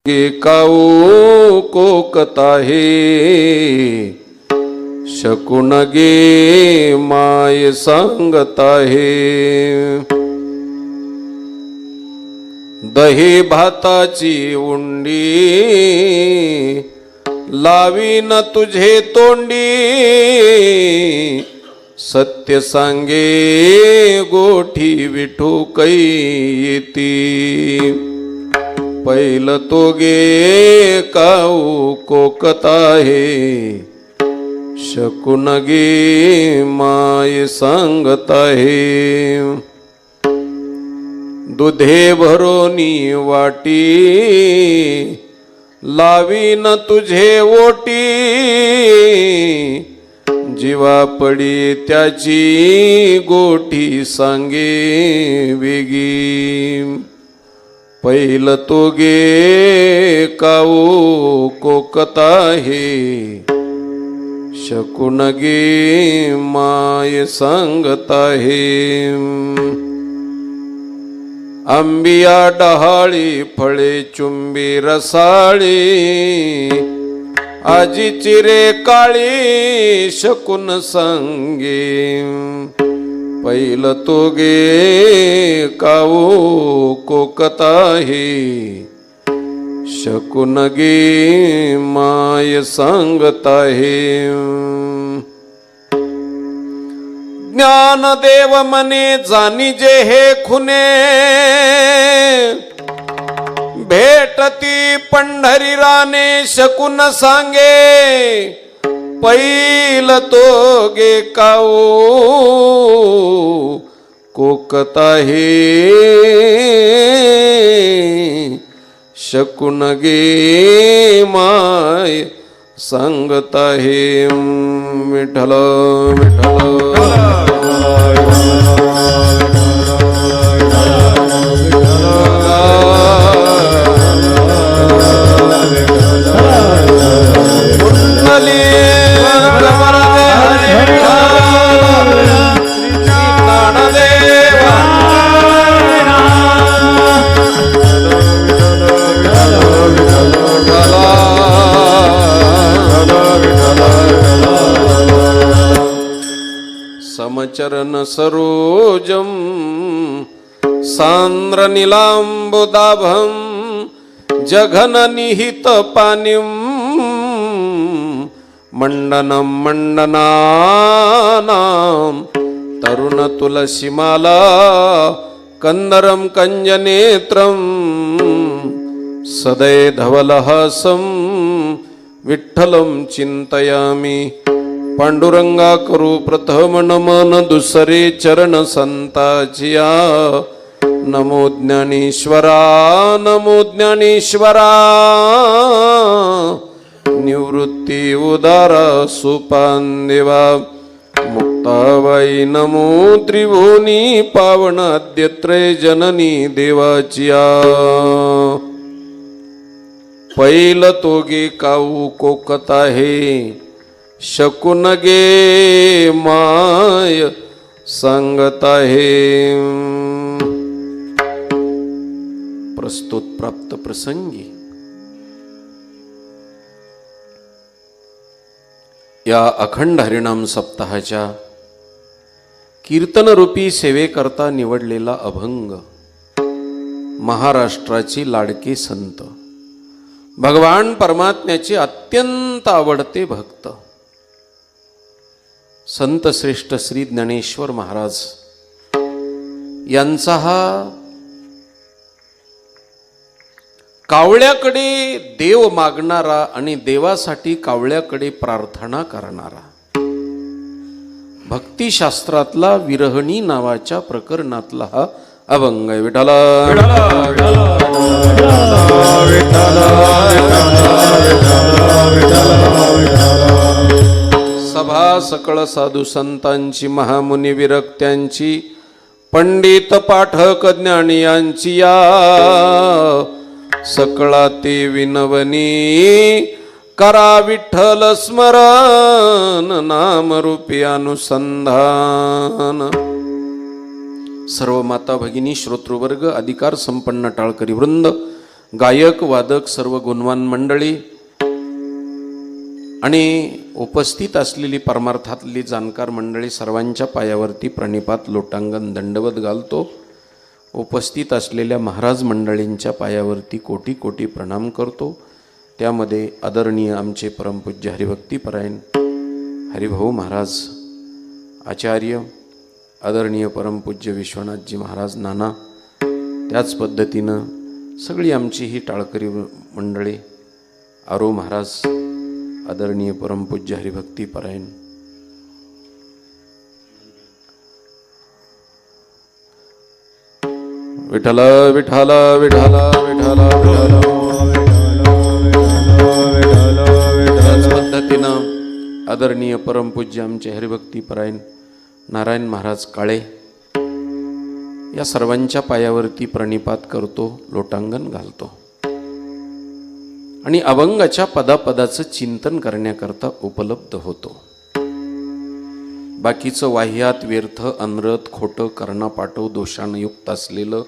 गे काऊ कोकता हे शकून गे माय सांगता हे दही भाताची उंडी लावीन तुझे तोंडी सत्य सांगे गोठी विठू कै येती पैल तो गे काऊ कोकता हे शकून गे माय सांगता हे दुधे भरोनी वाटी लावीन तुझे ओटी जीवा पडी त्याची गोठी सांगे वेगी पैल तो गे काऊ कोकता हे शकून गे माय सांगता हे आंबिया डहाळी फळे चुंबी रसाळी आजी चिरे काळी शकून सांगे पैल तो गे काऊ कोकता हे शकून गे माय सांगता हे ज्ञानदेव मने जानिजे हे खुने भेटती पंढरी राने शकून सांगे पैल तो गे काऊ कोकता हे शकून गे माय सांगता हे विठ्ठल समचरण सरोजम सांद्र नीलांबुदाभम जघन निहित पानिम मंडनम मंडनानाम तरुण तुलसीमाला कंदरम कंजनेत्रम सदै धवलहासम विठ्ठलम चिंतयामि पांडुरंगा करू प्रथम नमन दुसरे चरण संताचिया नमो ज्ञानेश्वरा नमो ज्ञानेश्वरा निवृत्ती उदारा सोपान देवा मुक्ताबाई नमो त्रिभुवनी पावन आद्यत्रय जननी देवाचिया पैल तो गे काऊ कोकता हे शकून गे माय सांगता हे प्रस्तुत प्राप्त प्रसंगी या अखंड हरिनाम सप्ताहाच्या कीर्तनरूपी सेवेकरता निवडलेला अभंग महाराष्ट्राची लाडके संत भगवान परमात्म्याचे अत्यंत आवडते भक्त संत श्रेष्ठ श्री ज्ञानेश्वर महाराज यांचा हा कावळ्याकडे देव मागणारा आणि देवासाठी कावळ्याकडे प्रार्थना करणारा भक्तिशास्त्रातला विरहणी नावाच्या प्रकरणातला हा अभंग आहे. विठ्ठला सभा सकळ साधू संतांची महामुनी विरक्त्यांची पंडित पाठक ज्ञानी यांची या सकळा ते विनवनी करा विठ्ठल स्मरण नामरूपी अनुसंधान. सर्व माता भगिनी श्रोतृवर्ग अधिकार संपन्न टाळकरी वृंद गायक वादक सर्व गुणवान मंडळी आणि उपस्थित असलेली परमार्थातली जाणकार मंडळी, सर्वांच्या पायावरती प्रणिपात लोटांगण दंडवत घालतो. उपस्थित असलेल्या महाराज मंडळींच्या पायावरती कोटी कोटी प्रणाम करतो. त्यामध्ये आदरणीय आमचे परमपूज्य हरिभक्तीपरायण हरिभाऊ महाराज आचार्य, आदरणीय परमपूज्य विश्वनाथजी महाराज नाना, त्याच पद्धतीनं सगळी आमची ही टाळकरी मंडळी, आरो महाराज, आदरणीय परमपूज्य हरिभक्तीपरायण विठ्ठल विठ्ठल विठ्ठल विठ्ठल त्याच पद्धतीनं आदरणीय परमपूज्य आमचे हरिभक्तीपरायण नारायण महाराज काळे या सर्वांच्या पायावरती प्रणिपात करतो, लोटांगण घालतो आणि अभंगाच्या पदापदाचं चिंतन करण्याकरता उपलब्ध होतो. बाकीचं वाह्यात व्यर्थ अनरथ खोटं कर्णापाठव दोषानं युक्त असलेलं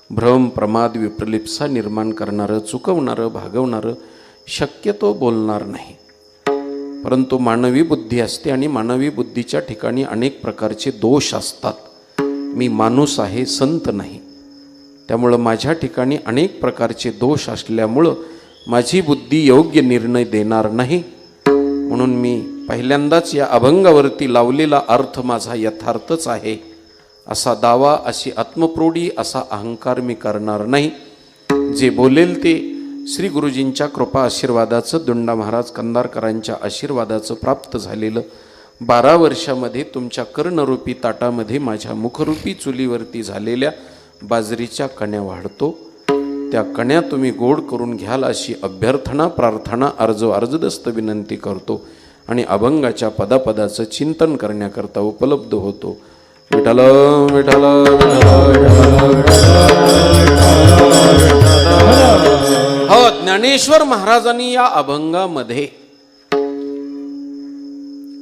भ्रम प्रमाद विप्रलिप्सा निर्माण करणारं, चुकवणारं, भागवणारं शक्यतो बोलणार नाही. परंतु मानवी बुद्धी असते आणि मानवी बुद्धीच्या ठिकाणी अनेक प्रकारचे दोष असतात. मी माणूस आहे, संत नाही. त्यामुळं माझ्या ठिकाणी अनेक प्रकारचे दोष असल्यामुळं माझी बुद्धी योग्य निर्णय देणार नाही. म्हणून मी पहिल्यांदाच या अभंगावरती लावलेला अर्थ माझा यथार्थच आहे असा दावा, अशी आत्मप्रोढी, असा अहंकार मी करणार नाही. जे बोलेल ते श्री गुरुजींच्या कृपा आशीर्वादाचं, दुंडा महाराज कंधारकरांच्या आशीर्वादाचं प्राप्त झालेलं 12 वर्षामध्ये तुमच्या कर्णरूपी ताटामध्ये माझ्या मुखरूपी चुलीवरती झालेल्या बाजरीच्या कण्या वाढतो. त्या कण्या तुम्ही गोड करून घ्याल अशी अभ्यर्थना, प्रार्थना, अर्जदस्त विनंती करतो आणि अभंगाच्या पदापदाचं चिंतन करण्याकरता उपलब्ध होतो. विठ्ठल विठ्ठल हो. ज्ञानेश्वर महाराजांनी या अभंगामध्ये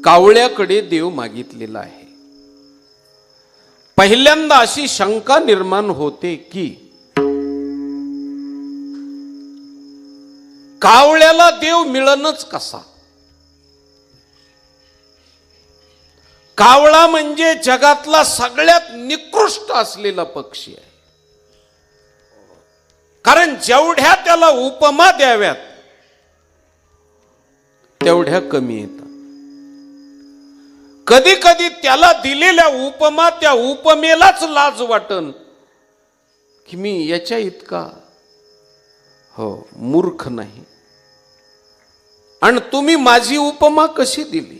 कावळ्याकडे देव मागितलेला आहे. पहिल्यांदा अशी शंका निर्माण होते की कावळ्याला देव मिळणच कसा? कावळा म्हणजे जगातला सगळ्यात निकृष्ट असलेला पक्षी आहे. कारण जेवढ्या त्याला उपमा द्याव्यात तेवढ्या कमी येतात. कधी कधी त्याला दिलेल्या उपमा, त्या उपमेलाच लाज वाटन की मी याच्या इतका मूर्ख नाही, आणि तुम्ही माझी उपमा कशी दिली?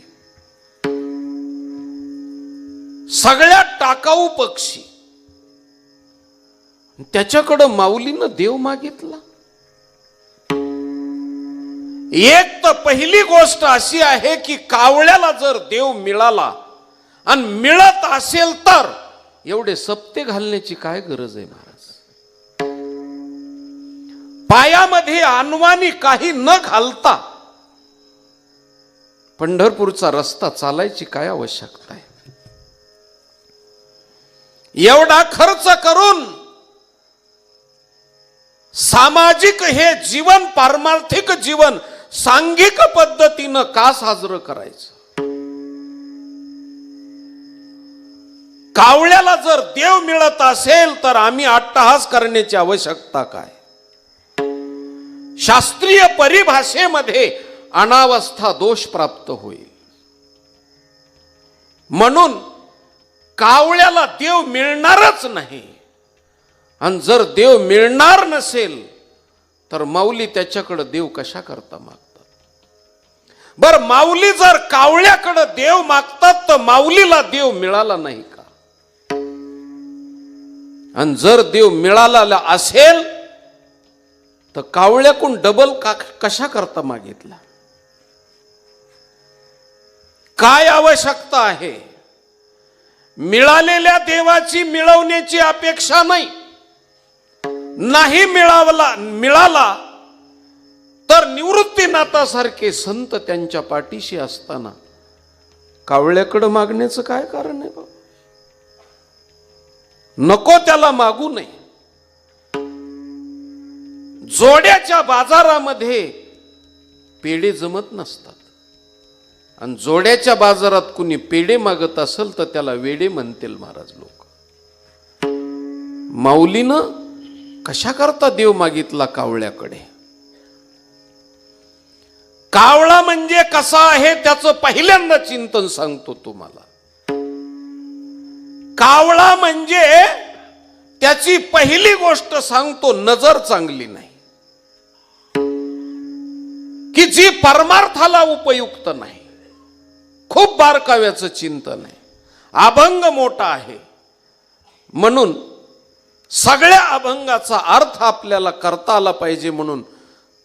सगळ्यात टाकाऊ पक्षी, त्याच्याकडं माऊलीनं देव मागितला. एक तर पहिली गोष्ट अशी आहे की कावळ्याला जर देव मिळाला आणि मिळत असेल तर एवढे सप्ते घालण्याची काय गरज आहे महाराज? पायामध्ये अनवाणी काही न घालता पंढरपूरचा रस्ता चालायची काय आवश्यकता आहे? एवढा खर्च करून सामाजिक हे जीवन, पारमार्थिक जीवन सांघिक पद्धतीनं का साजरं करायचं? कावळ्याला जर देव मिळत असेल तर आम्ही अट्टहास करण्याची आवश्यकता काय? शास्त्रीय परिभाषेमध्ये अनावस्था दोष प्राप्त होईल. म्हणून कावळ्याला देव मिळणारच नाही. आणि जर देव मिळणार नसेल तर माऊली त्याच्याकडे देव कशा करता मागतात? बर, माऊली जर कावळ्याकडे देव मागतात तर माऊलीला देव मिळाला नाही का? आणि जर देव मिळाला असेल तर कावळ्याकडून डबल कशा करता मागितला? काय आवश्यकता आहे? मिळालेल्या देवाची मिळवण्याची अपेक्षा नाही. नाही मिळाला तर निवृत्तीनाथासारखे संत त्यांच्या पाठीशी असताना कावळ्याकडे मागण्याचं काय कारण आहे बाबा? नको त्याला मागू नये. जोड्याच्या बाजारामध्ये पेढे जमत नसतात, आणि जोड्याच्या बाजारात कुणी पेढे मागत असेल तर त्याला वेडे म्हणतील महाराज लोक. माऊलीनं कशा करता देव मागितला कावळ्याकडे? कावळा म्हणजे कसा आहे त्याचं पहिल्यांदा चिंतन सांगतो तुम्हाला. कावळा म्हणजे त्याची पहिली गोष्ट सांगतो, नजर चांगली नाही, की जी परमार्थाला उपयुक्त नाही. खूप बारकाव्याचं चिंतन आहे, अभंग मोठा आहे, म्हणून सगळ्या अभंगाचा अर्थ आपल्याला करता आला पाहिजे, म्हणून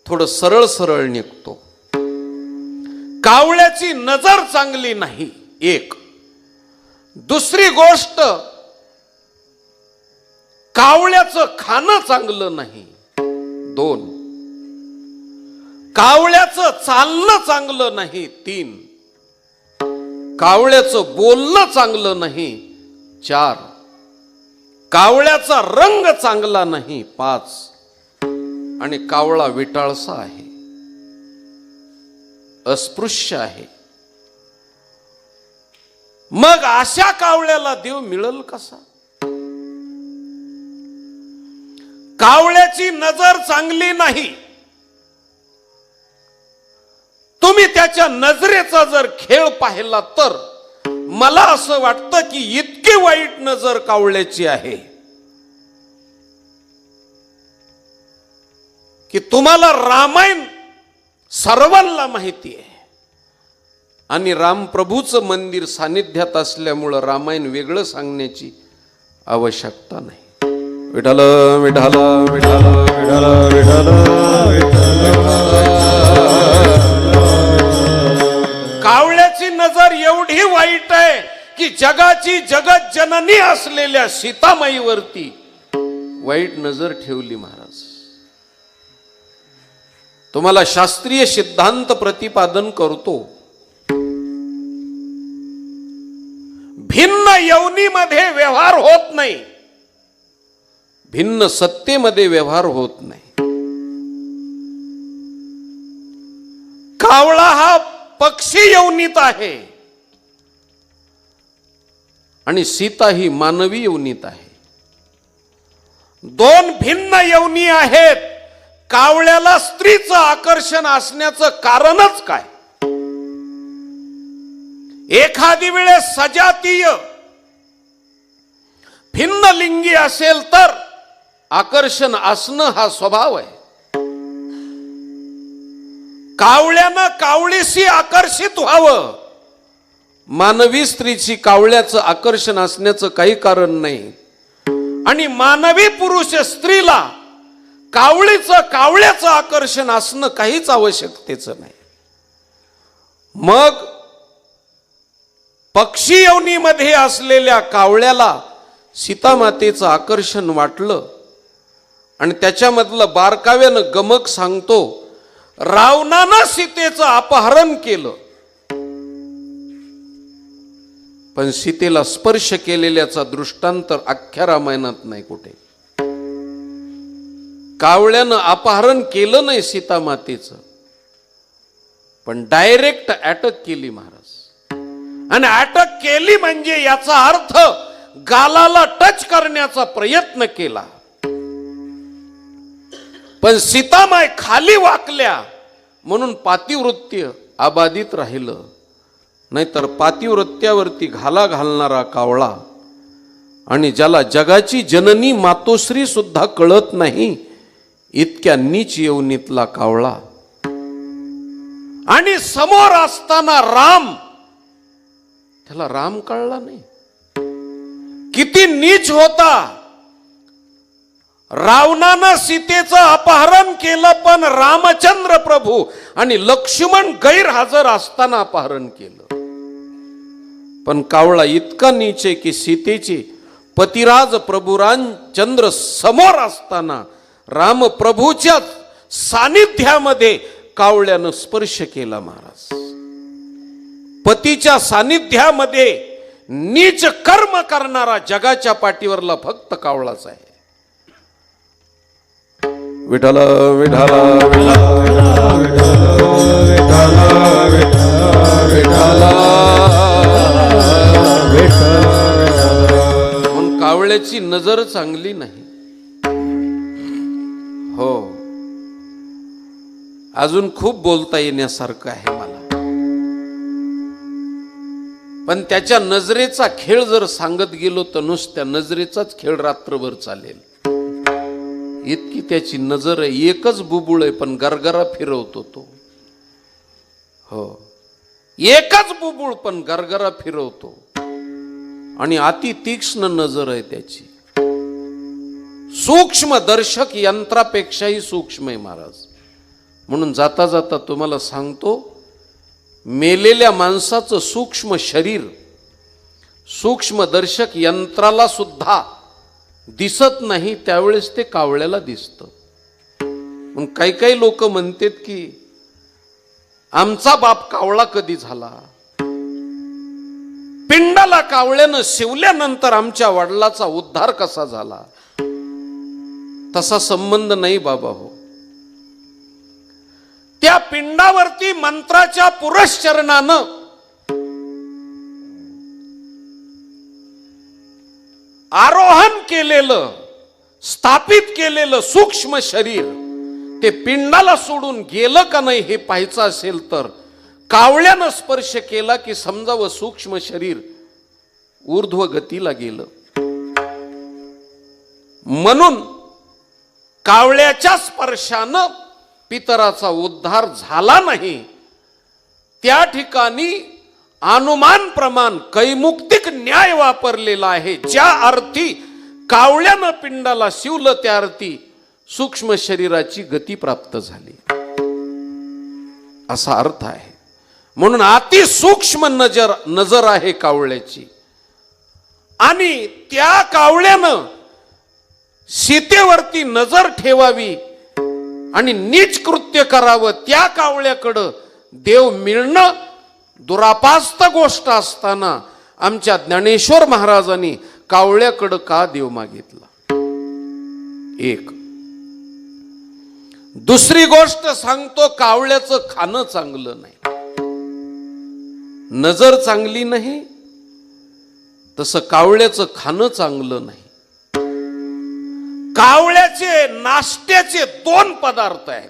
थोडं सरळ सरळ निघतो. कावळ्याची नजर चांगली नाही एक. दुसरी गोष्ट, कावळ्याचं खाणं चांगलं नाही दोन. कावळ्याचं चालणं चांगलं नाही तीन. कावळ्याचं बोलणं चांगलं नाही चार. कावळ्याचा रंग चांगला नाही पाच. आणि कावळा विटाळसा आहे, अस्पृश्य आहे. मग अशा कावळ्याला देव मिळेल कसा? कावळ्याची नजर चांगली नाही. तुम्ही त्याच्या नजरेचा जर खेळ पाहिला तर मला असं वाटतं की इतकी वाईट नजर कावळ्याची आहे की तुम्हाला रामायण सर्वांना माहिती आहे, आणि रामप्रभूचं मंदिर सानिध्यात असल्यामुळं रामायण वेगळं सांगण्याची आवश्यकता नाही. विठ्ठल विठ्ठल विठ्ठल विठ्ठल विठ्ठल. कावळ्याची नजर एवढी वाईट आहे की जगाची जगत जननी असलेल्या सीतामाईवरती वाईट नजर ठेवली महाराज. तुम्हाला शास्त्रीय सिद्धांत प्रतिपादन करतो. भिन्न यवनीमध्ये व्यवहार होत नाही, भिन्न सत्तेमध्ये व्यवहार होत नाही. कावळा हा पक्षी यवनीत आहे आणि सीता ही मानवी यवनीत आहे. दोन भिन्न यवनी आहेत. कावळ्याला स्त्रीचं आकर्षण असण्याचं कारणच काय? एखादी वेळेस सजातीय भिन्न लिंगी असेल तर आकर्षण असणं हा स्वभाव आहे. कावळ्यानं कावळीशी आकर्षित व्हावं, मानवी स्त्रीची कावळ्याचं आकर्षण असण्याचं काही कारण नाही. आणि मानवी पुरुष स्त्रीला कावळ्याचं आकर्षण असणं काहीच आवश्यकतेचं नाही. मग पक्षी योनीमध्ये असलेल्या कावळ्याला सीतामातेचं आकर्षण वाटलं आणि त्याच्यामधलं बारकाव्यानं गमक सांगतो. रावणानं सीतेचं अपहरण केलं, पण सीतेला स्पर्श केलेल्याचा दृष्टांत अख्ख्या रामायणात नाही कुठे. कावळ्यानं अपहरण केलं नाही सीतामातेचं, पण डायरेक्ट अटक केली महाराज. आणि अटक केली म्हणजे याचा अर्थ गालाला टच करण्याचा प्रयत्न केला. पण सीतामाय खाली वाकल्या म्हणून पातिवृत्य अबाधित राहिलं. नाहीतर पातिवृत्यावरती घाला घालणारा कावळा आणि ज्याला जगाची जननी मातोश्री सुद्धा कळत नाही इतक्या नीच योनीतला कावळा, आणि समोर असताना राम, त्याला राम कळला नाही. किती नीच होता. रावणानं सीतेचं अपहरण केलं, पण रामचंद्र प्रभू आणि लक्ष्मण गैरहजर असताना अपहरण केलं. पण कावळा इतका नीच आहे की सीतेचे पतिराज प्रभू रामचंद्र समोर असताना रामप्रभूच्या सानिध्यामध्ये कावळ्यानं स्पर्श केला महाराज. पतीच्या सानिध्यामध्ये नीच कर्म करणारा जगाच्या पाठीवरला फक्त कावळाच आहे. विठ्ठल विठ्ठल म्हणून कावळ्याची नजर चांगली नाही. हो, अजून खूप बोलता येण्यासारखं आहे मला, पण त्याच्या नजरेचा खेळ जर सांगत गेलो तर नुसत्या नजरेचाच खेळ रात्रभर चालेल. इतकी त्याची नजर आहे. एकच बुबुळ आहे पण गरगरा फिरवतो तो. हो, एकच बुबुळ पण गरगरा फिरवतो. आणि अति तीक्ष्ण नजर आहे त्याची. सूक्ष्म दर्शक यंत्रापेक्षाही सूक्ष्म आहे महाराज. म्हणून जाता जाता तुम्हाला सांगतो, मेलेल्या माणसाचं सूक्ष्म शरीर सूक्ष्मदर्शक यंत्राला सुद्धा दिसत नाही, त्यावेळेस ते कावळ्याला दिसतं. मग काही काही लोक म्हणतात की आमचा बाप कावळा कधी झाला, पिंडाला कावळ्यानं शिवल्यानंतर आमच्या वडिलाचा उद्धार कसा झाला. तसा संबंध नाही बाबा. हो, त्या पिंडावरती मंत्राच्या पुरश्चरणानं आरोहण केलेलं, स्थापित केलेलं सूक्ष्म शरीर ते पिंडाला सोडून गेलं का नाही हे पाहायचं असेल तर कावळ्यानं स्पर्श केला की समजावं सूक्ष्म शरीर ऊर्ध्व गतीला गेलं. म्हणून कावळ्याच्या स्पर्शानं पितराचा उद्धार झाला नाही. त्या ठिकाणी अनुमान प्रमाण कैमुक्तिक न्याय वापरलेला आहे. ज्या अर्थी कावळ्यानं पिंडाला शिवलं त्या अर्थी सूक्ष्म शरीराची गती प्राप्त झाली, असा अर्थ आहे. म्हणून अति सूक्ष्म नजर आहे कावळ्याची. आणि त्या कावळ्यानं सीतेवरती नजर ठेवावी आणि नीच कृत्य करावं, त्या कावळ्याकडं देव मिळणं दुरापास्त गोष्ट असताना आमच्या ज्ञानेश्वर महाराजांनी कावळ्याकडं का देव मागितला. एक. दुसरी गोष्ट सांगतो, कावळ्याचं खाणं चांगलं नाही. नजर चांगली नाही तसं कावळ्याचं खाणं चांगलं नाही. कावळ्याचे नाश्त्याचे 2 पदार्थ आहेत.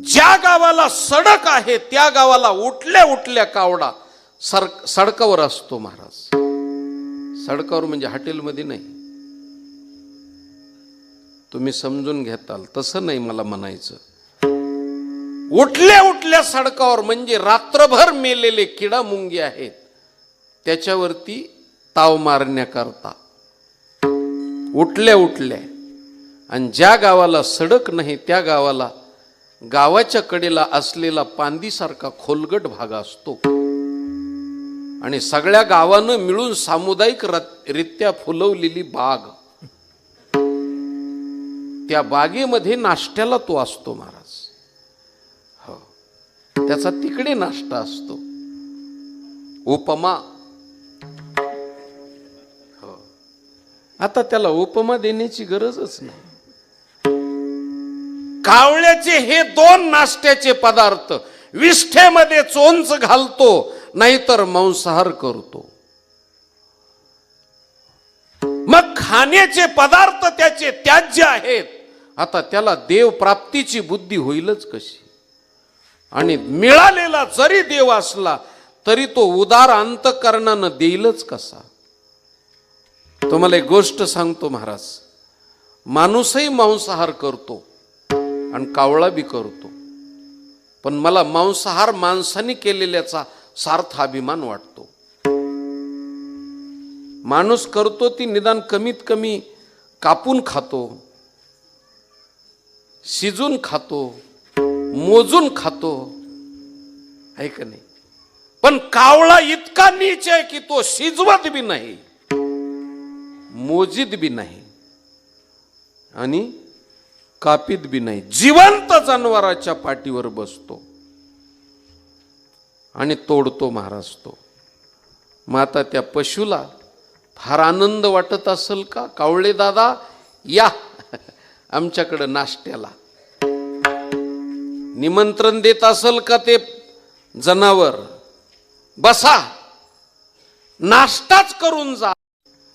ज्या गावाला सडक आहे त्या गावाला उठल्या उठल्या कावडा सडकावर असतो महाराज. सडकावर म्हणजे हॉटेलमध्ये नाही, तुम्ही समजून घेताल तसं नाही मला म्हणायचं. उठल्या उठल्या सडकावर म्हणजे रात्रभर मेलेले किडा मुंगी आहेत त्याच्यावरती ताव मारण्याकरता उठल्या उठल्या. आणि ज्या गावाला सडक नाही त्या गावाला गावाच्या कडेला असलेला पांदीसारखा खोलगट भाग असतो आणि सगळ्या गावानं मिळून सामुदायिक रित्या फुलवलेली बाग, त्या बागेमध्ये नाश्त्याला तो असतो महाराज. हो, त्याचा तिकडे नाश्ता असतो. उपमा. हो, आता त्याला उपमा देण्याची गरजच नाही. कावळ्याचे हे 2 नाश्त्याचे पदार्थ विष्ठेमध्ये चोंच घालतो नाहीतर मांसाहार करतो. मग खाण्याचे पदार्थ त्याचे त्याज्य आहेत. आता त्याला देव प्राप्तीची बुद्धी होईलच कशी. आणि मिळालेला जरी देव असला तरी तो उदार अंतःकरणानं देईलच कसा. तुम्हाला एक गोष्ट सांगतो महाराज, माणूसही मांसाहार करतो आणि कावळा बी करतो, पण मला मांसाहार माणसाने केलेल्याचा सार्थ अभिमान वाटतो. माणूस करतो ती निदान कमीत कमी कापून खातो, शिजून खातो, मोजून खातो, आहे का नाही. पण कावळा इतका नीच आहे की तो शिजवत बी नाही, मोजीत बी नाही आणि कापीत बी नाही. जिवंत जनावराच्या पाठीवर बसतो आणि तोडतो महाराज तो. मग आता त्या पशुला फार आनंद वाटत असेल का, कावळे दादा या आमच्याकडं नाश्त्याला निमंत्रण देत असेल का ते जनावर, बसा नाश्ताच करून जा.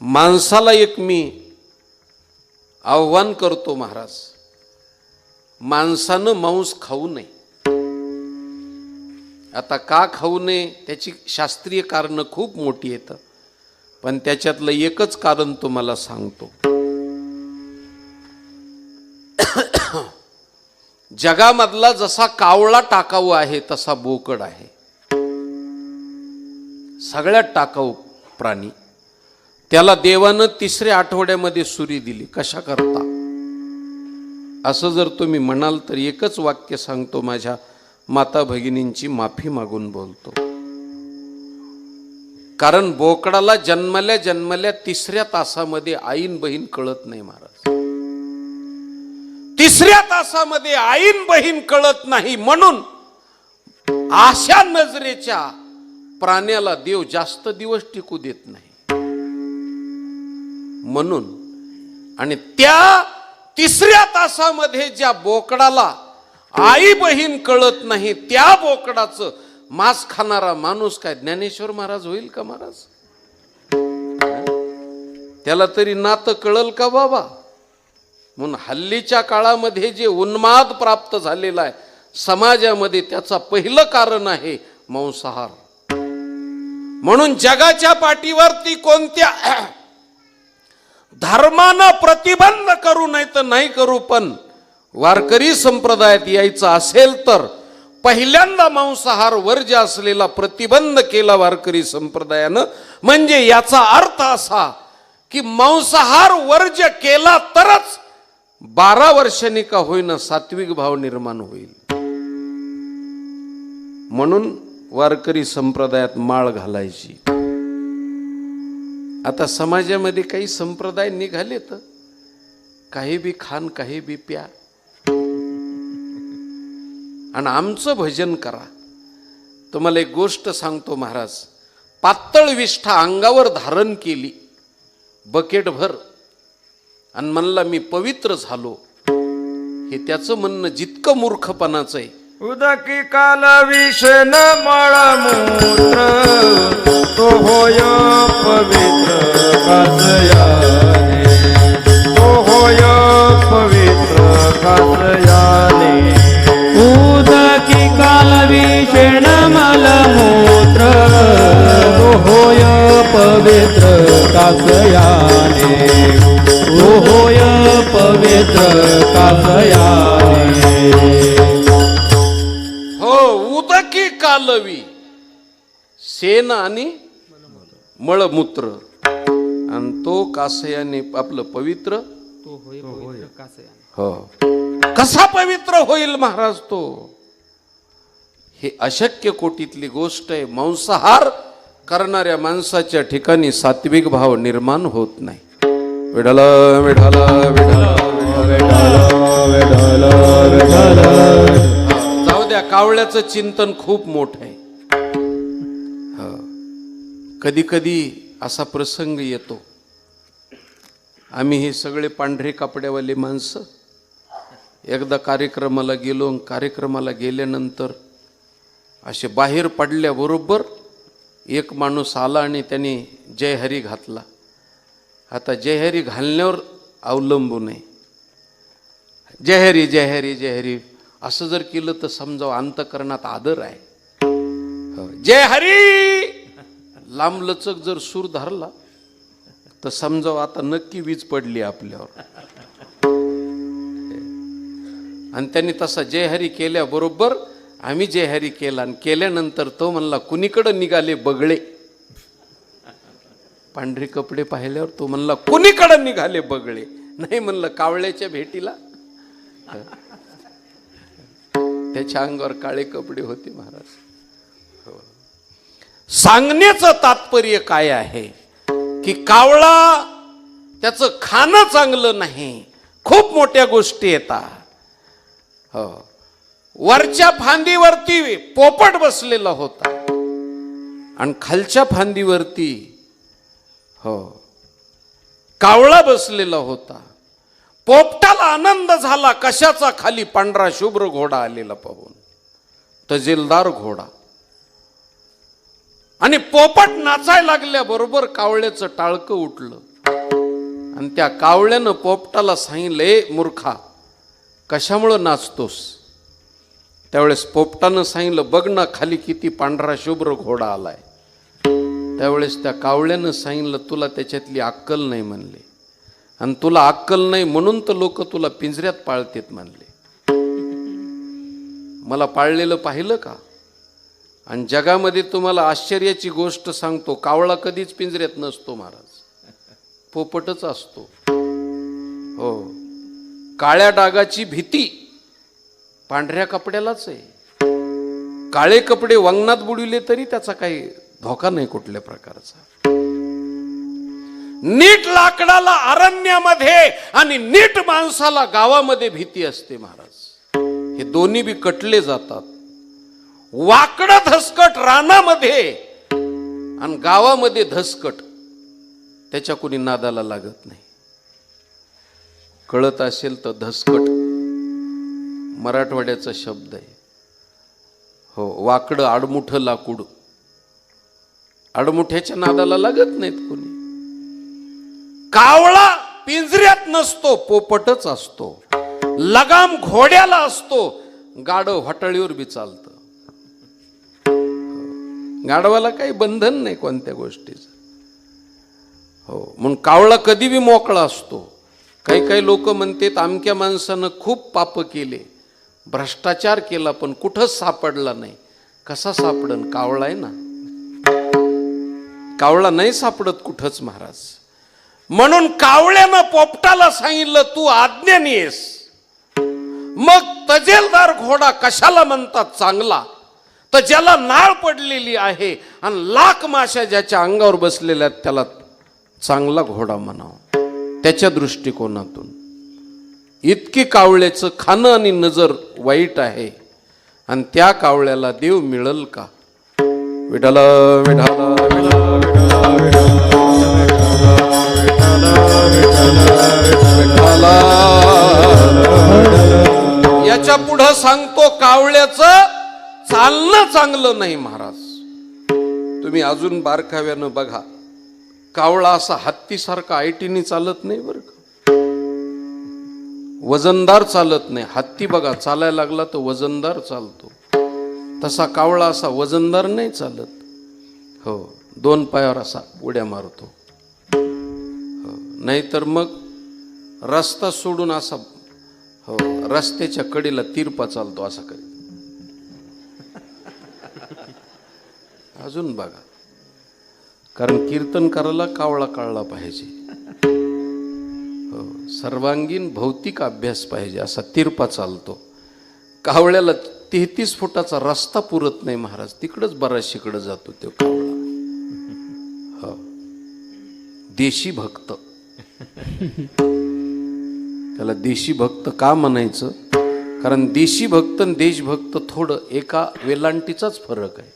माणसाला एक मी आव्हान करतो महाराज, माणसानं मांस खाऊ नये. आता का खाऊ नये त्याची शास्त्रीय कारण खूप मोठी आहेत, पण त्याच्यातलं एकच कारण तुम्हाला सांगतो. जगामधला जसा कावळा टाकाऊ आहे तसा बोकड आहे, सगळ्यात टाकाऊ प्राणी. त्याला देवानं 3ऱ्या आठवड्यामध्ये सुरी दिली. कशा करता? असं जर तुम्ही म्हणाल तर एकच वाक्य सांगतो, माझ्या माता भगिनींची माफी मागून बोलतो. कारण बोकडाला जन्मल्या जन्मल्या 3ऱ्या तासामध्ये आईन बहीण कळत नाही महाराज. 3ऱ्या तासामध्ये आईन बहीण कळत नाही, म्हणून अशा नजरेच्या प्राण्याला देव जास्त दिवस टिकू देत नाही. म्हणून आणि त्या 3ऱ्या तासामध्ये ज्या बोकडाला आई बहीण कळत नाही, त्या बोकडाचं मांस खाणारा माणूस काय ज्ञानेश्वर महाराज होईल का महाराज? त्याला तरी नातं कळल का बाबा? म्हणून हल्लीच्या काळामध्ये जे उन्माद प्राप्त झालेला आहे समाजामध्ये, त्याचं पहिलं कारण आहे मांसाहार. म्हणून जगाच्या पाठीवरती कोणत्या धर्मानं प्रतिबंध करू नाही तर नाही करू, पण वारकरी संप्रदायात यायचं असेल तर पहिल्यांदा मांसाहार वर्ज्य असलेला प्रतिबंध केला वारकरी संप्रदायानं. म्हणजे याचा अर्थ असा की मांसाहार वर्ज्य केला तरच 12 वर्षांनी का होईना सात्विक भाव निर्माण होईल. म्हणून वारकरी संप्रदायात माळ घालायची. आता समाजामध्ये काही संप्रदाय निघाले तर काही बी खान काही बी प्या आणि आमचं भजन करा. तुम्हाला एक गोष्ट सांगतो महाराज, पातळ विष्ठा अंगावर धारण केली बकेटभर आणि म्हणला मी पवित्र झालो, हे त्याचं म्हणणं जितकं मूर्खपणाचं आहे. उदकी काल विषण मळमूत्र तो होय पवित्र कासयाने, तो होय पवित्र कासयाने. उदकी काल विषण मलमूत्र तो होय पवित्र कासयाने, तो होय पवित्र कासयाने. उदकी कालवी सेन आणि मळमूत्र आणि तो कासयाने आपलं पवित्र हो. कसा पवित्र होईल महाराज तो? हे अशक्य कोटीतली गोष्ट आहे. मांसाहार करणाऱ्या माणसाच्या ठिकाणी सात्विक भाव निर्माण होत नाही. विठ्ठल विठ्ठल विठ्ठल विठ्ठल. कावळ्याचं चिंतन खूप मोठं आहे. कधी कधी असा प्रसंग येतो, आम्ही हे सगळे पांढरे कपड्यावाले माणसं एकदा कार्यक्रमाला गेलो. कार्यक्रमाला गेल्यानंतर असे बाहेर पडल्याबरोबर एक माणूस आला आणि त्याने जय हरी घातला. आता जय हरी घालण्यावर अवलंबून आहे. जय हरी जय हरी जय हरी असं जर केलं तर समजावं अंतकरणात आदर आहे. जय हरी लांबलचक जर सूर धरला तर समजावं आता नक्की वीज पडली आपल्यावर. आणि त्यांनी तसा जय हरी केल्याबरोबर आम्ही जय हरी केला आणि केल्यानंतर तो म्हणला कुणीकडे निघाले बगळे. पांढरे कपडे पाहिल्यावर तो म्हणला कुणीकडे निघाले बगळे. नाही म्हणलं कावळ्याच्या भेटीला. त्याच्या अंगावर काळे कपडे होते महाराज. सांगण्याचं तात्पर्य काय आहे की कावळा त्याचं खाणं चांगलं नाही, खूप मोठ्या गोष्टी येतात. हो, वरच्या फांदीवरती पोपट बसलेला होता आणि खालच्या फांदीवरती हो कावळा बसलेला होता. पोपटाला आनंद झाला कशाचा, खाली पांढरा शुभ्र घोडा आलेला पाहून, तजेलदार घोडा. आणि पोपट नाचायला लागल्याबरोबर कावळ्याचं टाळकं उठलं आणि त्या कावळ्यानं पोपटाला सांगितलं, ए मूर्खा, कशामुळं नाचतोस? त्यावेळेस पोपटानं सांगितलं, बघ ना खाली किती पांढरा शुभ्र घोडा आलाय. त्यावेळेस त्या कावळ्यानं सांगितलं, तुला त्याच्यातली अक्कल नाही म्हणले, आणि तुला अक्कल नाही म्हणून तर लोक तुला पिंजऱ्यात पाळतेत म्हणले. मला पाळलेलं पाहिलं का? आणि जगामध्ये तुम्हाला आश्चर्याची गोष्ट सांगतो, कावळा कधीच पिंजऱ्यात नसतो महाराज, पोपटच असतो. हो, काळ्या डागाची भीती पांढऱ्या कपड्यालाच आहे. काळे कपडे वंगणात बुडविले तरी त्याचा काही धोका नाही कुठल्या प्रकारचा. नीट लाकडाला अरण्यामध्ये आणि नीट माणसाला गावामध्ये भीती असते महाराज. हे दोन्ही बी कटले जातात. वाकडं धसकट रानामध्ये आणि गावामध्ये धसकट, त्याच्या कोणी नादाला लागत नाही. कळत असेल तर धसकट मराठवाड्याचा शब्द आहे. हो, वाकडं आडमुठं लाकूड, आडमुठ्याच्या नादाला लागत नाहीत कोणी. कावळा पिंजऱ्यात नसतो, पोपटच असतो. लगाम घोड्याला असतो, गाढव हटळीवर बी चालतं. गाढवाला काही बंधन नाही कोणत्या गोष्टीचं. हो, म्हणून कावळा कधी बी मोकळा असतो. काही काही लोक म्हणतात अमक्या माणसानं खूप पाप केले, भ्रष्टाचार केला, पण कुठंच सापडला नाही. कसा सापडन? कावळा आहे ना. कावळा नाही सापडत कुठंच महाराज. म्हणून कावळ्यानं पोपटाला सांगितलं, तू आज्ञानी आहेस. मग तजेलदार घोडा कशाला म्हणतात चांगला? तर ज्याला नाळ पडलेली आहे आणि लाख माशा ज्याच्या अंगावर बसलेल्या त्याला चांगला घोडा म्हणावं. त्याच्या दृष्टिकोनातून इतकी कावळ्याचं खाणं आणि नजर वाईट आहे, आणि त्या कावळ्याला देव मिळल का? विठ्ठल विठ्ठल याच्या पुढं सांगतो, कावळ्याचं चालणं चांगलं नाही महाराज. तुम्ही अजून बारकाव्यानं बघा, कावळा असा हत्तीसारखा आयटीनी चालत नाही बरं का, वजनदार चालत नाही. हत्ती बघा चालायला लागला तर वजनदार चालतो, तसा कावळा असा वजनदार नाही चालत. हो, दोन पायावर असा उड्या मारतो. हो, नाहीतर मग रस्ता सोडून असा, हो, रस्त्याच्या कडेला तिरपा चालतो असा करीत. अजून बघा, कारण कीर्तन करायला कावळा कळला पाहिजे. हो, सर्वांगीण भौतिक अभ्यास पाहिजे. असा तिरपा चालतो. कावळ्याला 33 फुटाचा रस्ता पुरत नाही महाराज, तिकडच बराचशीकडे जातो तो कावळा. हो, देशी भक्त. त्याला देशी भक्त का म्हणायचं? कारण देशी भक्त आणि देशभक्त थोडं एका वेलांटीचाच फरक आहे.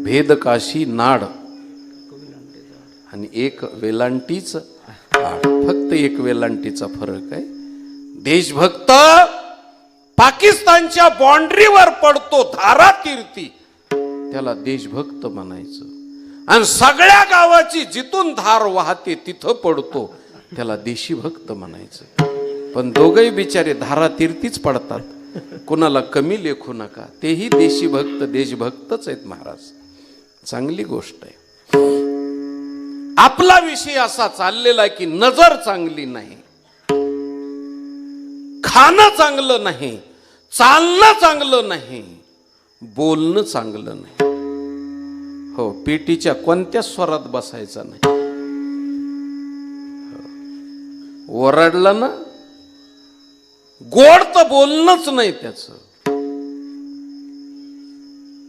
भेद काशी नाड आणि एक वेलांटीच आड, फक्त एक वेलांटीचा फरक आहे. देशभक्त पाकिस्तानच्या बाउंड्रीवर पडतो धारा कीर्ती, त्याला देशभक्त म्हणायचं. आणि सगळ्या गावाची जिथून धार वाहते तिथं पडतो, त्याला देशी भक्त म्हणायचं. पण दोघही बिचारे धारा तीर्थीच पडतात, कुणाला कमी लेखू नका. तेही देशी भक्त देशभक्तच आहेत महाराज. चांगली गोष्ट आहे. आपला विषय असा चाललेला की नजर चांगली नाही, खाणं चांगलं नाही, चालणं चांगलं नाही, बोलणं चांगलं नाही. हो, पेटीच्या कोणत्याच स्वरात बसायचा नाही. ओरडला ना, गोड तर बोलणंच नाही त्याचं.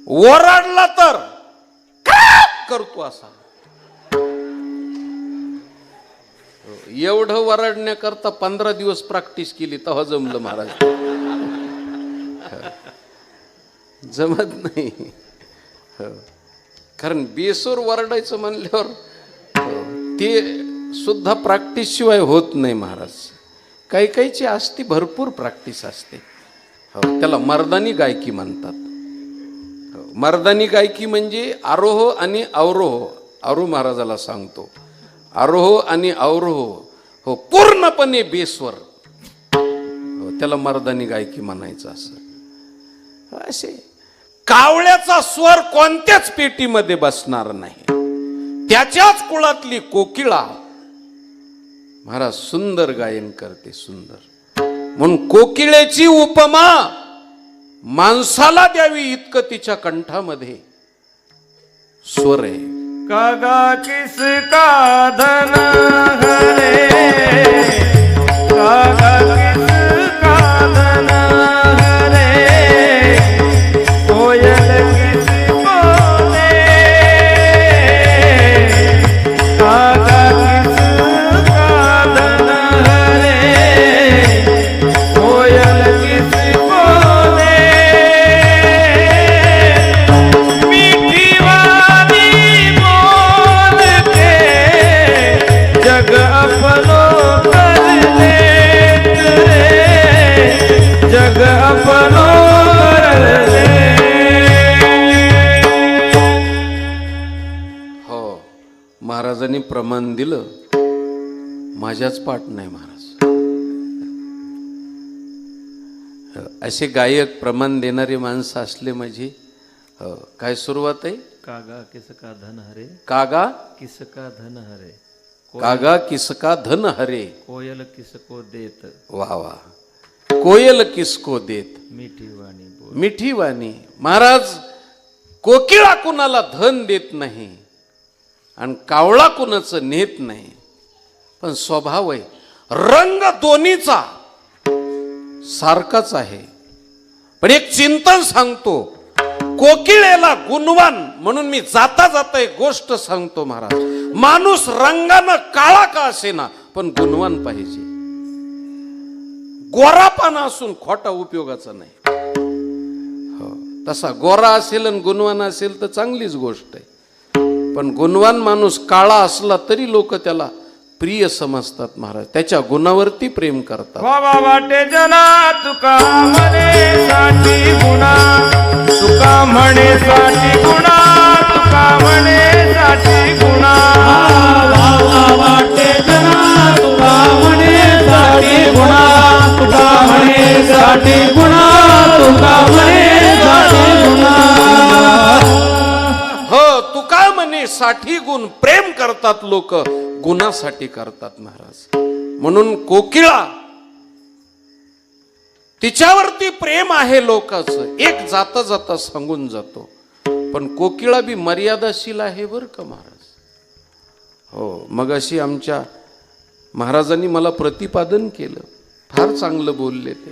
ओरडला तर करतो असा. एवढं वरडण्याकरता 15 दिवस प्रॅक्टिस केली तेव्हा जमलं महाराज. जमत नाही. कारण बेसूर वरडायचं म्हणल्यावर ते सुद्धा प्रॅक्टिस शिवाय होत नाही महाराज. काही काहीची असती भरपूर प्रॅक्टिस असते. हो, त्याला मर्दानी गायकी म्हणतात. हो, मर्दानी गायकी म्हणजे आरोह आणि अवरोह. आरोह महाराजाला सांगतो, आरोह आणि अवरोह हो पूर्णपणे बेसवर, हो, त्याला मर्दानी गायकी म्हणायचं. असं असे कावळ्याचा स्वर कोणत्याच पेटीमध्ये बसणार नाही. त्याच्याच कुळातली कोकिळा महाराज सुंदर गायन करते, सुंदर. म्हणून कोकिळेची उपमा माणसाला द्यावी इतकं तिच्या कंठामध्ये स्वर आहे. कागा किसका धन हरे, कागा किसका धन हरे, कोयल किसको दे, कागा किसका धन हरे, कोयल किसको दे, मीठी वाली बोल के जग अपनो कर ले रे, जग अपनो कर ले. हो, महाराजांनी प्रमाण दिलं, माझ्याच पाठ नाही महाराज. असे गायक प्रमाण देणारी माणसं असले माझी. हो, काय सुरुवात आहे? कागा किसका धन हरे, कागा किसका धन हरे, कागा किसका धन हरे, कोयल किसको देत, वा वा, कोयल किसको देत, मिठी वाणी बोल. मिठी वाणी. महाराज कोकिळा कुणाला धन देत नाही आणि कावळा कुणाचं नेत नाही, पण स्वभाव आहे, रंग दोन्हीचा सारखाच आहे. पण एक चिंतन सांगतो, कोकिळेला गुणवान म्हणून मी जाता जाता एक गोष्ट सांगतो महाराज. माणूस रंगानं काळा का असेना पण गुणवान पाहिजे. गोरापाना असून खोटा उपयोगाचा नाही. हो, तसा गोरा असेल आणि गुणवान असेल तर चांगलीच गोष्ट आहे. पण गुणवान माणूस काळा असला तरी लोक त्याला प्रिय समजतात महाराज, त्याच्या गुणावरती प्रेम करतात. बाबा वाटे जना तुका म्हणे साठी गुणा, तुका म्हणे साठी गुणा, तुका म्हणे साठी गुणा. वाटे जना तुका म्हणे साठी गुणा, तुका म्हणे साठी गुणा, तुका म्हणे साठी गुणा. हो, तुका म्हणे 60 गुण प्रेम करतात लोक, गुणासाठी करतात महाराज. म्हणून कोकिळा तिच्यावरती प्रेम आहे लोकांचं, एक जाता जाता सांगून जातो. पण कोकिळा बी मर्यादाशील आहे बर का महाराज. हो, मग अशी आमच्या महाराजांनी मला प्रतिपादन केलं, फार चांगलं बोलले ते.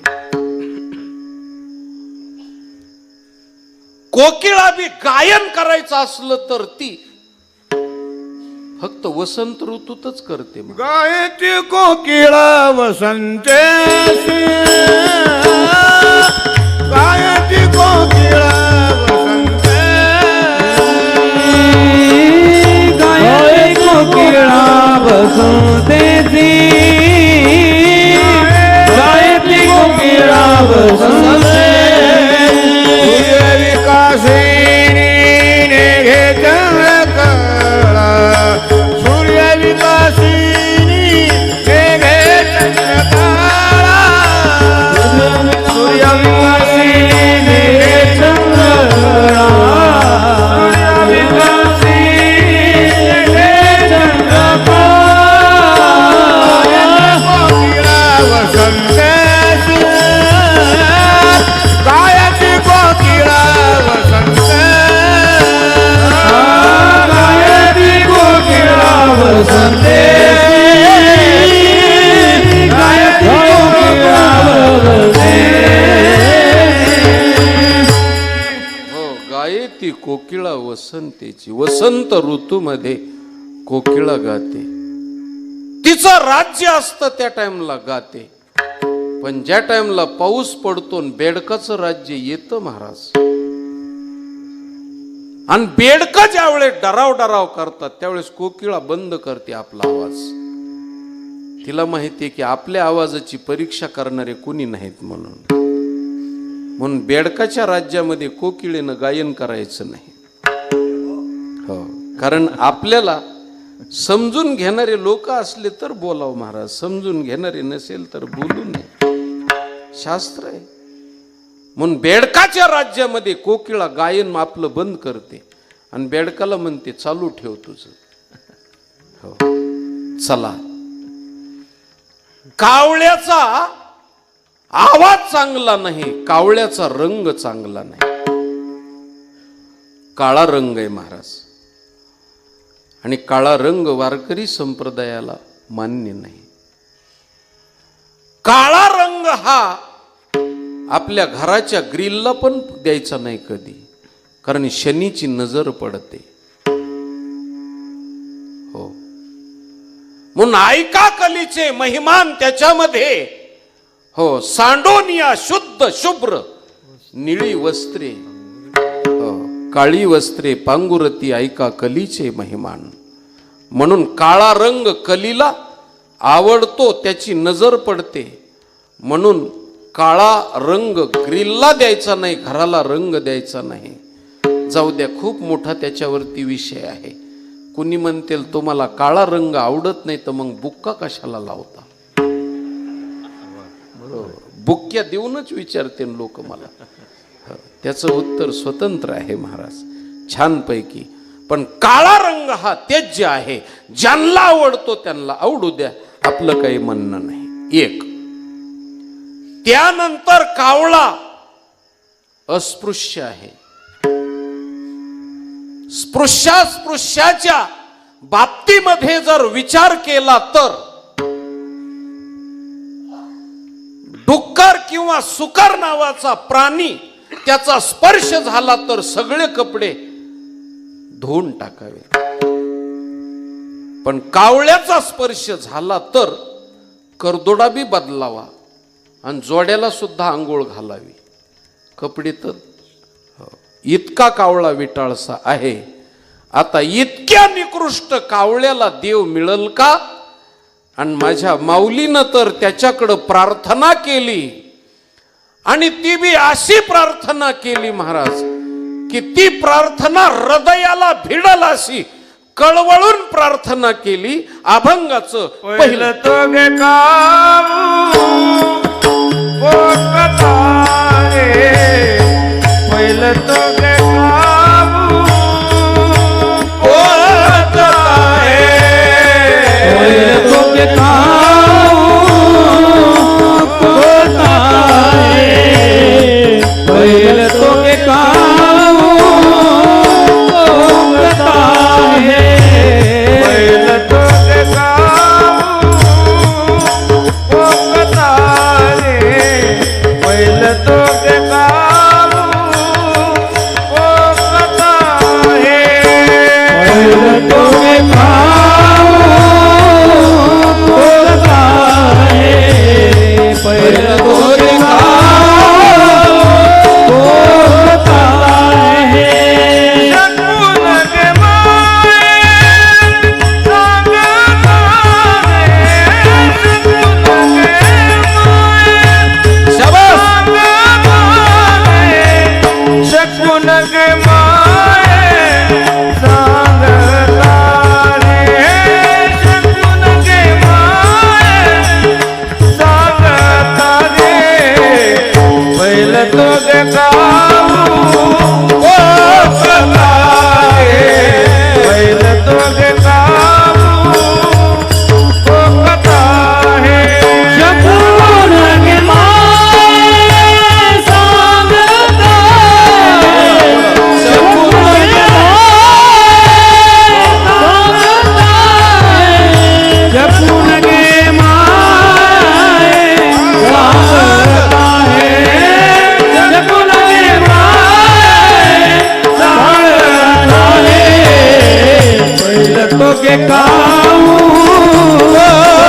कोकिळा बी गायन करायचं असलं तर ती फक्त वसंत ऋतूतच करते. गायती कोकिळा वसंतेसी, गायती कोकिळा वसंते, गाये कोकिळा वसंतेसी, गायती कोकिळा वसंते. विकासिनी नेघे चंद्रकळा, सूर्य विकासिनी नेघे चंद्रकळा, सूर्य विकासिनी नेघे चंद्रकळा, सूर्य विकासिनी नेघे चंद्रकळा. कोकिळा वसंतेसी, गायती कोकिळा वसंते, गायती कोकिळा वसंतेसी, गायती कोकिळा वसंते. हो, गाये ती कोकिळा वसंतेची. वसंत ऋतूमध्ये कोकिळा गाते, तिचं राज्य असतं त्या टाइमला गाते. पण ज्या टाइमला पाऊस पडतो बेडकाचं राज्य येतं महाराज, आणि बेडकं ज्यावेळेस डराव डराव करतात त्यावेळेस कोकिळा बंद करते आपला आवाज. तिला माहिती आहे की आपल्या आवाजाची परीक्षा करणारे कोणी नाहीत म्हणून बेडकाच्या राज्यामध्ये कोकिळेनं गायन करायचं नाही. हो, कारण आपल्याला समजून घेणारे लोक असले तर बोलावं महाराज, समजून घेणारे नसेल तर बोलू नये, शास्त्र आहे. म्हणून बेडकाच्या राज्यामध्ये कोकिळा गायन आपलं बंद करते आणि बेडकाला म्हणते चालू ठेव तुझं. हो, चला. कावळ्याचा आवाज चांगला नाही, कावळ्याचा रंग चांगला नाही. काळा रंग आहे महाराज, आणि काळा रंग वारकरी संप्रदायाला मान्य नाही. काळा रंग हा आपल्या घराच्या ग्रिलला पण द्यायचा नाही कधी, कारण शनीची नजर पडते. हो, म्हणून ऐका कलीचे महिमान त्याच्यामध्ये. हो, सांडोनिया शुद्ध शुभ्र निळी वस्त्रे, काळी वस्त्रे पांगुरती ऐका कलीचे महिमान. म्हणून काळा रंग कलीला आवडतो, त्याची नजर पडते. म्हणून काळा रंग ग्रिलला द्यायचा नाही, घराला रंग द्यायचा नाही. जाऊ द्या, खूप मोठा त्याच्यावरती विषय आहे. कुणी म्हणतील तुम्हाला काळा रंग आवडत नाही तर मग बुक्का कशाला लावता. बुक्क्या देऊनच विचारते लोक मला. त्याचं उत्तर स्वतंत्र आहे महाराज, छानपैकी. पण काळा रंग हा त्याज्य आहे. ज्यांना आवडतो त्यांना आवडू द्या, आपलं काही म्हणणं नाही. एक, त्यानंतर कावळा अस्पृश्य आहे. स्पृश्याच्या बाबतीमध्ये जर विचार केला तर डुक्कर किंवा सुकर नावाचा प्राणी, त्याचा स्पर्श झाला तर सगळे कपडे धुवून टाकावे. पण कावळ्याचा स्पर्श झाला तर करदोडा बी बदलावा आणि जोड्याला सुद्धा आंघोळ घालावी. कपडे तर इतका कावळा विटाळसा आहे. आता इतक्या निकृष्ट कावळ्याला देव मिळल का? आणि माझ्या माऊलीनं तर त्याच्याकडं प्रार्थना केली, आणि ती बी अशी प्रार्थना केली महाराज की ती प्रार्थना हृदयाला भिडल अशी कळवळून प्रार्थना केली. अभंगाचं पहिलं तो गे काऊ पोकतारे, पहिलं तो गे काऊ पोकतारे, पहिलं तो गे काऊ पोकतारे, पहिलं तो गे काऊ पोकतारे, पहिलं तो गे काऊ पोकतारे, पहिलं तो गे काऊ पोकतारे, पहिलं तो गे काऊ पोकतारे, पहिलं तो गे काऊ पोकतारे. शकून गे माये सांगतारे, शकून गे माये शाबास. सांगतारे, शकून गे माये सांगतारे, शकून गे माये सांगतारे, पहिलं तो गे काऊ पोकतारे, पहिलं तो गे काऊ पोकतारे. शकून गे माये सांगतारे, शकून गे माये सांगतारे, शकून गे माये सांगतारे, शकून गे माये सांगतारे, पहिलं तो गे काऊ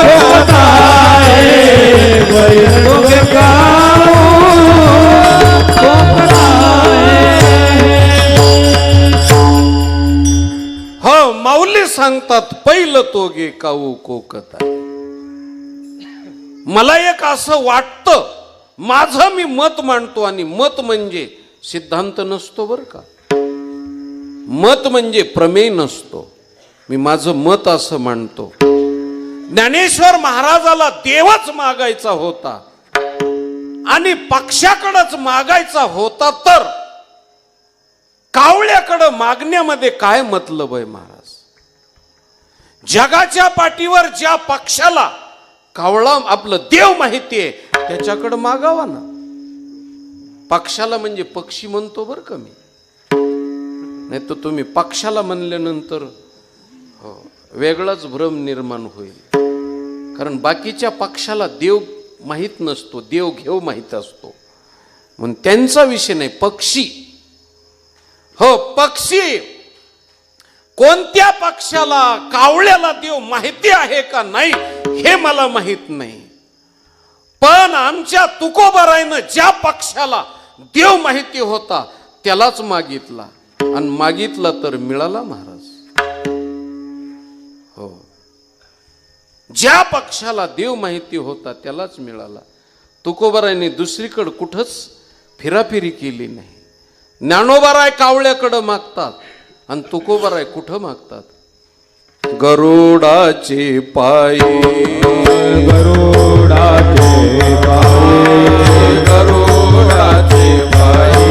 पोकतारे, पहिलं तो गे काऊ पोकतारे. हो, माऊली सांगतात पहिलं तो गे काऊ कोकता. मला एक असं वाटतं, माझं मी मत मांडतो, आणि मत म्हणजे सिद्धांत नसतो बरं का, मत म्हणजे प्रमेय नसतो. मी माझं मत असं मांडतो. ज्ञानेश्वर महाराजाला देवच मागायचा होता आणि पक्षाकडंच मागायचा होता, तर कावळ्याकडं मागण्यामध्ये काय मतलब आहे महाराज? जगाच्या पाठीवर ज्या पक्षाला कावळा आपलं देव माहिती आहे त्याच्याकडं मागावा ना. पक्षाला म्हणजे पक्षी म्हणतो बरं का मी, नाही तर तुम्ही पक्षाला म्हणल्यानंतर वेगळाच भ्रम निर्माण होईल. कारण बाकीच्या पक्षाला देव माहीत नसतो, देव घेव माहीत असतो, म्हणून त्यांचा विषय नाही. पक्षी, हो पक्षी, कोणत्या पक्षाला कावळ्याला देव माहिती आहे का नाही हे मला माहित नाही, पण आमच्या तुकोबारायनं ज्या पक्षाला देव माहिती होता त्यालाच मागितला, आणि मागितला तर मिळाला महाराज. हो, ज्या पक्षाला देव माहिती होता त्यालाच मिळाला. तुकोबारायने दुसरीकडे कुठंच फिराफिरी केली नाही. ज्ञानोबाराय कावळ्याकडं मागतात आणि तुकोबाराय कुठं मागतात? गरुडाचे पायी, गरुडाचे पायी, गरुडाचे पायी,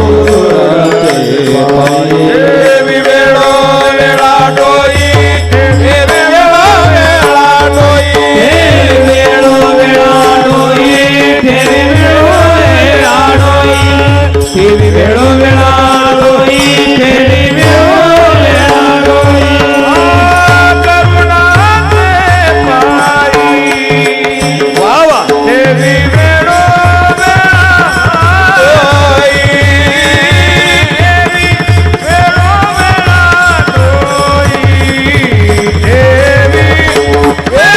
गरुडाचे पायी, देवी वेळो वेळा डोई, देवी वेळो वेळा डोई, वेळो वेळा डोई, ठेवी वेळो वेळा डोई, ठेवी वेळो वेळा डोई, ठेवी वेळो वेळा डोई. करुणाचे पायी, वा वा, देवी वेळो वेळा डोई, देवी वेळो वेळा डोई, देवी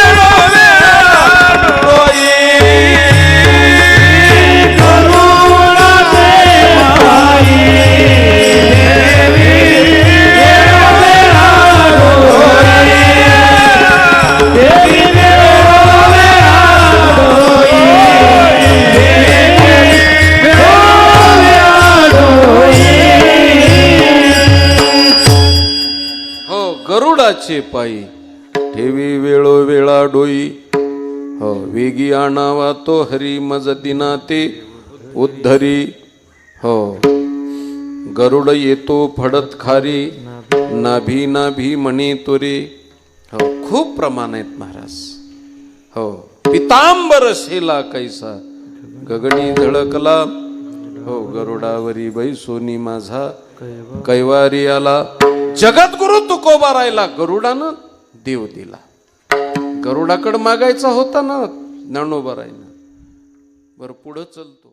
वेळो वेळा डोई. गरुडाचे पायी, देवी वेळो वेळा डोई, देवी वेळो वेळा डोई, देवी वेळो वेळा डोई. हो गरुडाचे पायी, ठेवी वेळोवेळा डोई. हो वेगी आणावा तो हरी, मज दिना ते उद्धरी. हो गरुड येतो फडत खारी, नाभी नाभी म्हणे तुरे. हो खूप प्रमाण आहेत महाराज. हो पितांबर शेला कैसा, गगनी झळकला. हो गरुडावरी बैसोनी माझा, कैवारी आला. जगद्गुरु तुकोबारायला गरुडानं देव दिला. गरुडाकडे मागायचा होता ना ज्ञानोबारायनं. बरं पुढं चलतो.